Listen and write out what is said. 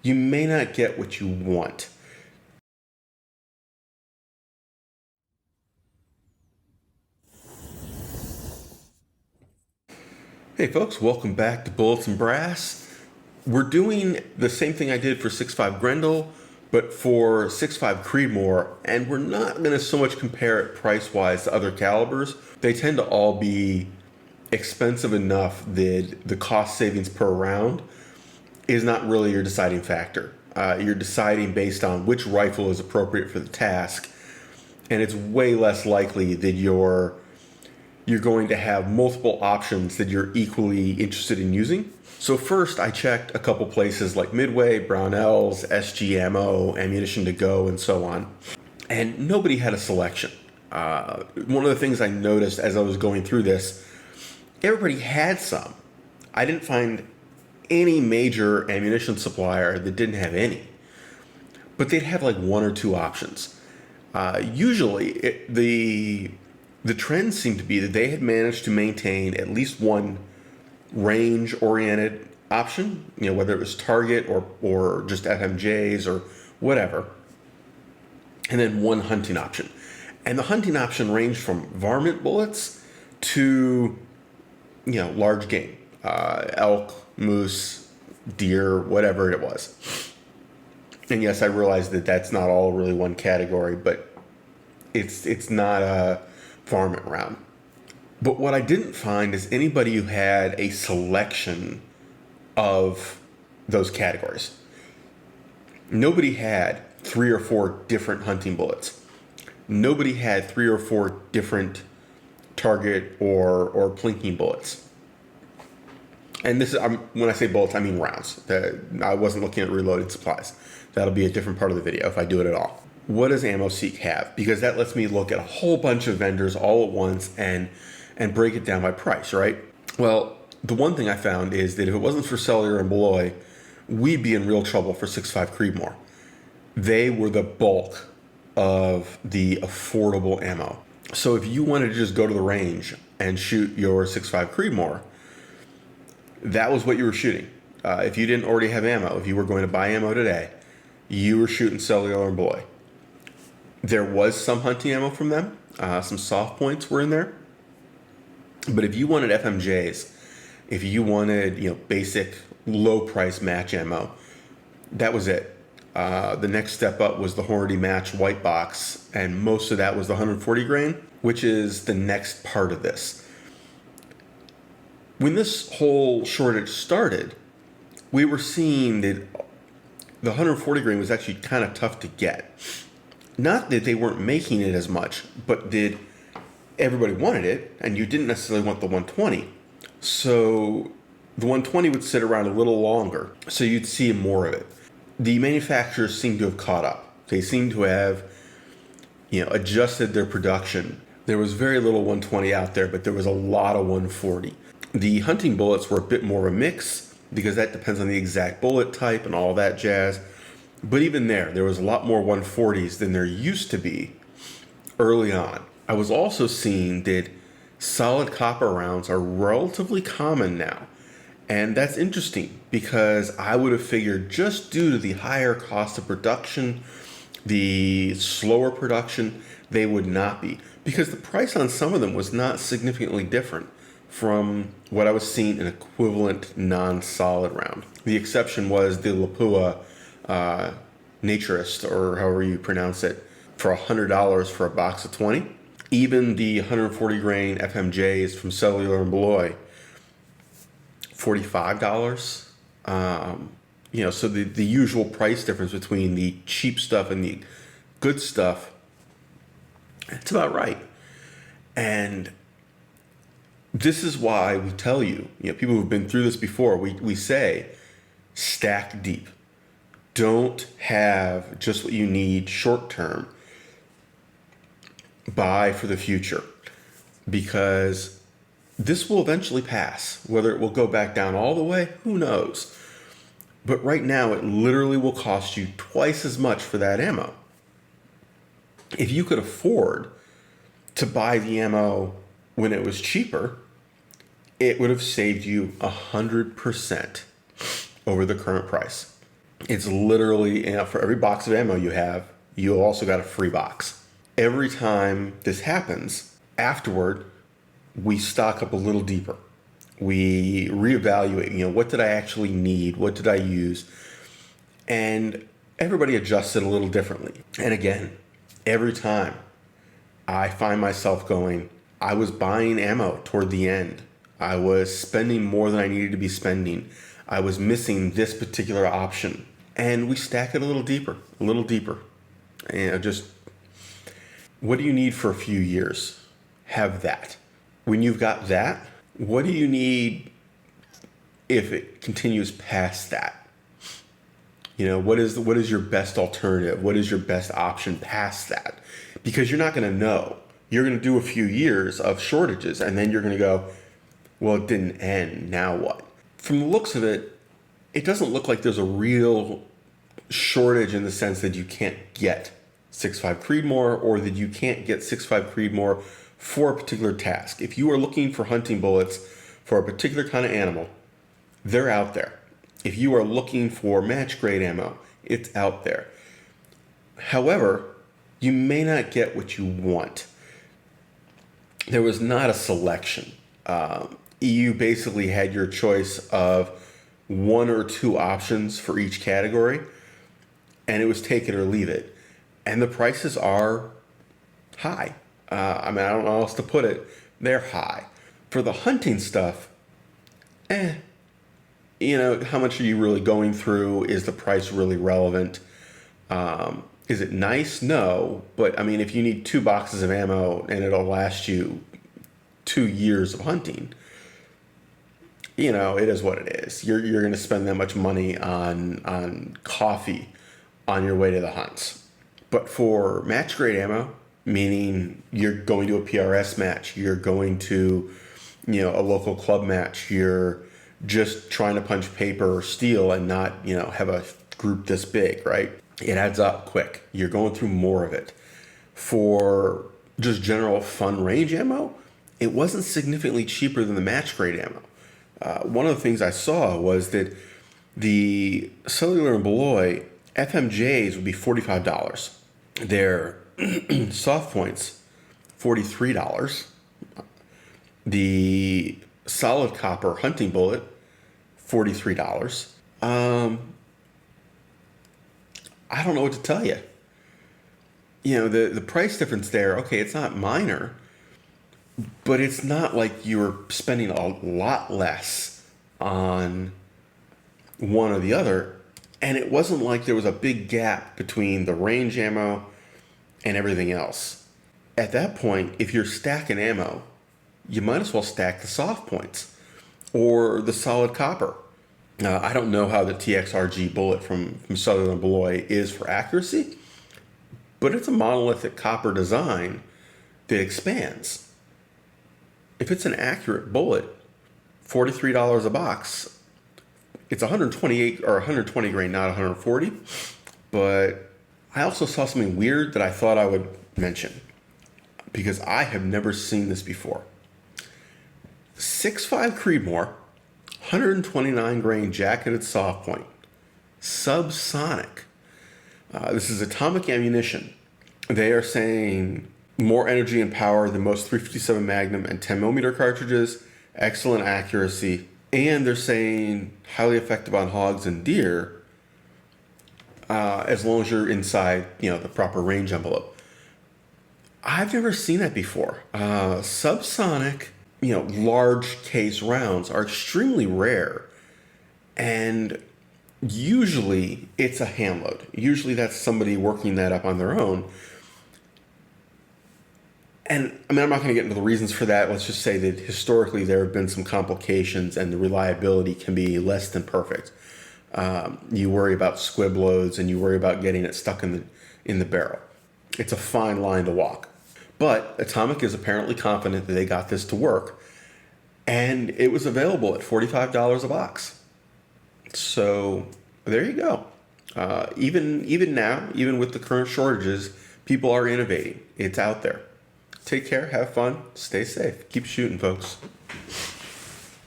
you may not get what you want. Hey folks, welcome back to Bullets and Brass. We're doing the same thing I did for 6.5 Grendel, but for 6.5 Creedmoor, and we're not going to so much compare it price-wise to other calibers. They tend to all be expensive enough that the cost savings per round is not really your deciding factor. You're deciding based on which rifle is appropriate for the task, and it's way less likely that you're going to have multiple options that you're equally interested in using. So first I checked a couple places like Midway, Brownells, SG Ammo, Ammunition to Go, and so on. And nobody had a selection. One of the things I noticed as I was going through this, everybody had some. I didn't find any major ammunition supplier that didn't have any. But they'd have like one or two options. Usually the trend seemed to be that they had managed to maintain at least one range-oriented option, whether it was target or just FMJs or whatever, and then one hunting option. And the hunting option ranged from varmint bullets to, large game, elk, moose, deer, whatever it was. And yes, I realize that that's not all really one category, but it's not a varmint round. But what I didn't find is anybody who had a selection of those categories. Nobody had 3 or 4 different hunting bullets. Nobody had 3 or 4 different target or plinking bullets. And this is, when I say bullets, I mean rounds. I wasn't looking at reloaded supplies. That'll be a different part of the video if I do it at all. What does AmmoSeek have? Because that lets me look at a whole bunch of vendors all at once and break it down by price, right? Well, the one thing I found is that if it wasn't for Cellular and Beloy, we'd be in real trouble for 6.5 Creedmoor. They were the bulk of the affordable ammo. So if you wanted to just go to the range and shoot your 6.5 Creedmoor, that was what you were shooting. If you didn't already have ammo, if you were going to buy ammo today, you were shooting Cellular and Beloy. There was some hunting ammo from them. Some soft points were in there. But if you wanted FMJs, if you wanted, basic low price match ammo, that was it. The next step up was the Hornady Match white box, and most of that was the 140 grain, which is the next part of this. When this whole shortage started, we were seeing that the 140 grain was actually kind of tough to get. Not that they weren't making it as much, but that everybody wanted it, and you didn't necessarily want the 120. So the 120 would sit around a little longer, so you'd see more of it. The manufacturers seem to have caught up. They seem to have, adjusted their production. There was very little 120 out there, but there was a lot of 140. The hunting bullets were a bit more of a mix, because that depends on the exact bullet type and all that jazz. But even there was a lot more 140s than there used to be early on. I was also seeing that solid copper rounds are relatively common now. And that's interesting because I would have figured just due to the higher cost of production, the slower production, they would not be. Because the price on some of them was not significantly different from what I was seeing in equivalent non-solid round. The exception was the Lapua Naturist, or however you pronounce it, for $100 for a box of 20. Even the 140 grain FMJs from Cellular and Beloy, $45. So the usual price difference between the cheap stuff and the good stuff, it's about right. And this is why we tell you, people who've been through this before, we say, stack deep. Don't have just what you need short term. Buy for the future, because this will eventually pass. Whether it will go back down all the way, who knows? But right now, it literally will cost you twice as much for that ammo. If you could afford to buy the ammo when it was cheaper, it would have saved you 100% over the current price. It's literally, for every box of ammo you have, you also got a free box. Every time this happens, afterward, we stock up a little deeper. We reevaluate, what did I actually need? What did I use? And everybody adjusts it a little differently. And again, every time I find myself going, I was buying ammo toward the end. I was spending more than I needed to be spending. I was missing this particular option. And we stack it a little deeper, a little deeper. And just, what do you need for a few years? Have that. When you've got that, what do you need if it continues past that? What is your best alternative? What is your best option past that? Because you're not going to know. You're going to do a few years of shortages, and then you're going to go, well, it didn't end. Now what? From the looks of it, it doesn't look like there's a real shortage in the sense that you can't get 6.5 Creedmoor or that you can't get 6.5 Creedmoor for a particular task. If you are looking for hunting bullets for a particular kind of animal, they're out there. If you are looking for match grade ammo, it's out there. However, you may not get what you want. There was not a selection. EU basically had your choice of one or two options for each category, and it was take it or leave it. And the prices are high. I don't know how else to put it. They're high. For the hunting stuff, how much are you really going through? Is the price really relevant? Is it nice? No. But if you need 2 boxes of ammo and it'll last you 2 years of hunting, it is what it is. You're going to spend that much money on coffee on your way to the hunts. But for match grade ammo, meaning you're going to a PRS match, you're going to, a local club match, you're just trying to punch paper or steel and not, have a group this big, right? It adds up quick. You're going through more of it. For just general fun range ammo, it wasn't significantly cheaper than the match grade ammo. One of the things I saw was that the cellular and Beloy FMJs would be $45. Their soft points, $43. The solid copper hunting bullet, $43. I don't know what to tell you. The price difference there, okay, it's not minor, but it's not like you're spending a lot less on one or the other. And it wasn't like there was a big gap between the range ammo and everything else. At that point, if you're stacking ammo, you might as well stack the soft points or the solid copper. I don't know how the TXRG bullet from Southern Beloy is for accuracy, but it's a monolithic copper design that expands. If it's an accurate bullet, $43 a box, it's 128 or 120 grain, not 140. But I also saw something weird that I thought I would mention because I have never seen this before. 6.5 Creedmoor, 129 grain jacketed soft point, subsonic. This is atomic ammunition. They are saying more energy and power than most 357 Magnum and 10 millimeter cartridges, excellent accuracy, and they're saying highly effective on hogs and deer, as long as you're inside, the proper range envelope. I've never seen that before. Subsonic, large case rounds are extremely rare, and usually it's a hand load. Usually that's somebody working that up on their own. And I'm not going to get into the reasons for that. Let's just say that historically there have been some complications and the reliability can be less than perfect. You worry about squib loads and you worry about getting it stuck in the barrel. It's a fine line to walk. But Atomic is apparently confident that they got this to work, and it was available at $45 a box. So there you go. Even now, even with the current shortages, people are innovating. It's out there. Take care, have fun, stay safe. Keep shooting, folks.